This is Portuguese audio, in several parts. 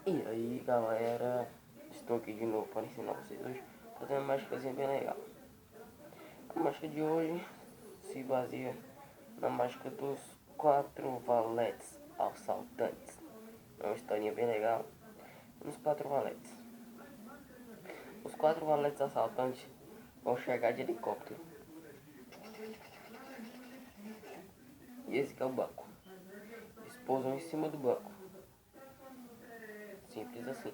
E aí galera, estou aqui de novo para ensinar vocês hoje a fazer uma mágicazinha bem legal. A mágica de hoje se baseia na mágica dos 4 valetes assaltantes. É uma historinha bem legal nos 4 valetes. Os 4 valetes assaltantes vão chegar de helicóptero. E esse que é o banco. Eles pousam em cima do banco. Simples assim.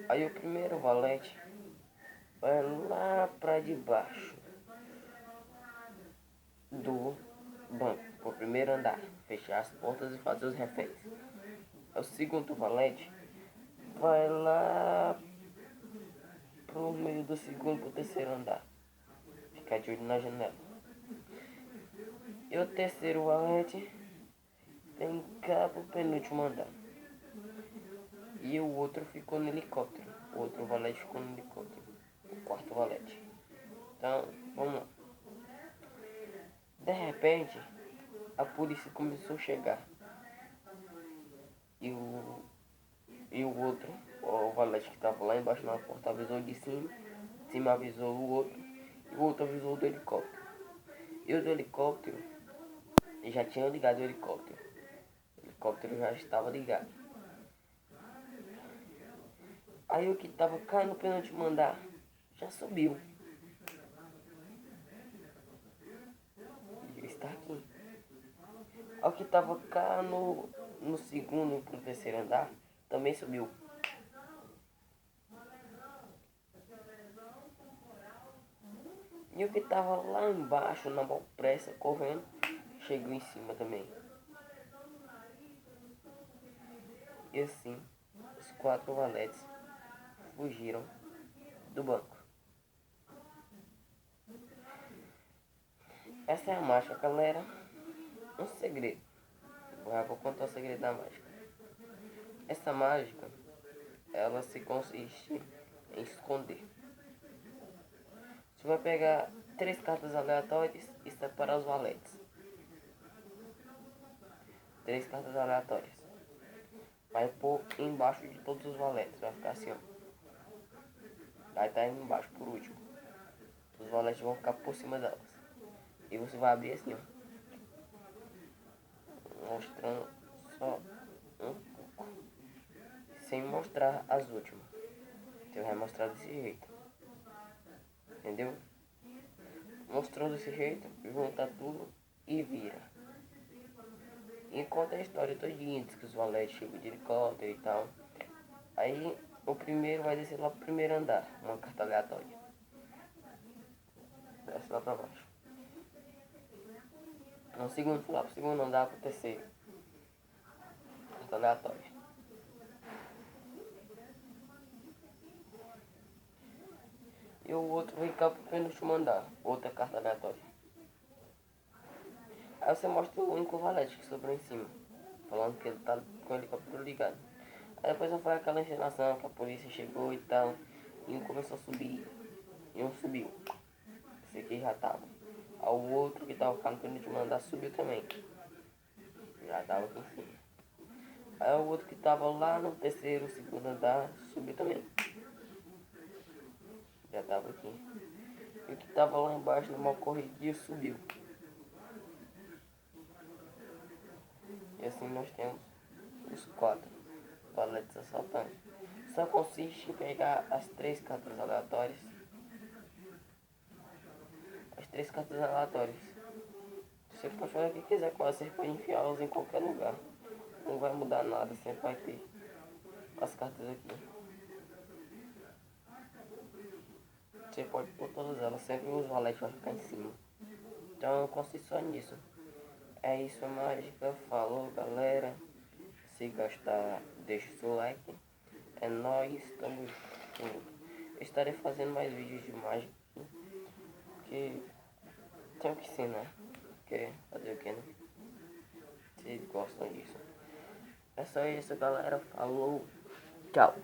Aí o primeiro valete vai lá pra debaixo do banco, pro primeiro andar, fechar as portas e fazer os reféns. O segundo valete vai lá pro meio do segundo pro terceiro andar, ficar de olho na janela. E o terceiro valete vem cá pro penúltimo andar. E o outro ficou no helicóptero. O outro valete ficou no helicóptero. O quarto valete. Então, vamos lá. De repente, a polícia começou a chegar. E o outro, o valete que estava lá embaixo na porta, avisou de cima avisou o outro, e o outro avisou o do helicóptero. E o do helicóptero, já tinha ligado o helicóptero. O helicóptero já estava ligado. Aí o que estava cá no penúltimo andar, já subiu. Ele está aqui. Aí o que estava cá no segundo e pro terceiro andar, também subiu. E o que estava lá embaixo, na maior pressa, correndo, chegou em cima também. E assim, os 4 valetes fugiram do banco. Essa é a mágica, galera. Um segredo. Vou contar o segredo da mágica. Essa mágica, ela se consiste em esconder. Você vai pegar 3 cartas aleatórias e separar os valetes. 3 cartas aleatórias. Vai pôr embaixo de todos os valetes. Vai ficar assim, ó. Vai estar embaixo por último. Os valetes vão ficar por cima delas. E você vai abrir assim, ó. Mostrando só um pouco. Sem mostrar as últimas. Você vai mostrar desse jeito. Entendeu? Mostrou desse jeito, junta tudo e vira. E conta a história todinha, diz que os valetes chegam de helicóptero e tal. Aí o primeiro vai descer lá pro primeiro andar, uma carta aleatória. Desce lá pra baixo. No segundo, lá pro segundo andar, pro terceiro. Carta aleatória. E o outro vem cá pro penúltimo andar, outra carta aleatória. Aí você mostra o único valete que sobrou em cima, falando que ele tá com o helicóptero ligado. Aí depois foi aquela encenação que a polícia chegou e tal, e um começou a subir, e um subiu. Esse aqui já tava. Aí o outro que tava ficando no penúltimo andar subiu também. Já tava aqui em cima. Aí o outro que tava lá no terceiro, segundo andar, subiu também. Já tava aqui. E o que tava lá embaixo no mau corridinho subiu. E assim nós temos os 4 valetes assaltantes. Só consiste em pegar as 3 cartas aleatórias. As 3 cartas aleatórias. Você pode fazer o que quiser com elas, você pode enfiá-las em qualquer lugar. Não vai mudar nada, sempre vai ter as cartas aqui. Você pode pôr todas elas, sempre os valetes vão ficar em cima. Então consiste só nisso. É isso, mágica. Falou, galera. Se gostar, deixa o seu like. É nóis, tamo junto. Eu estarei fazendo mais vídeos de mágica. Que tenho que ensinar. Porque fazer o que, né? Vocês gostam disso. É só isso, galera. Falou. Tchau.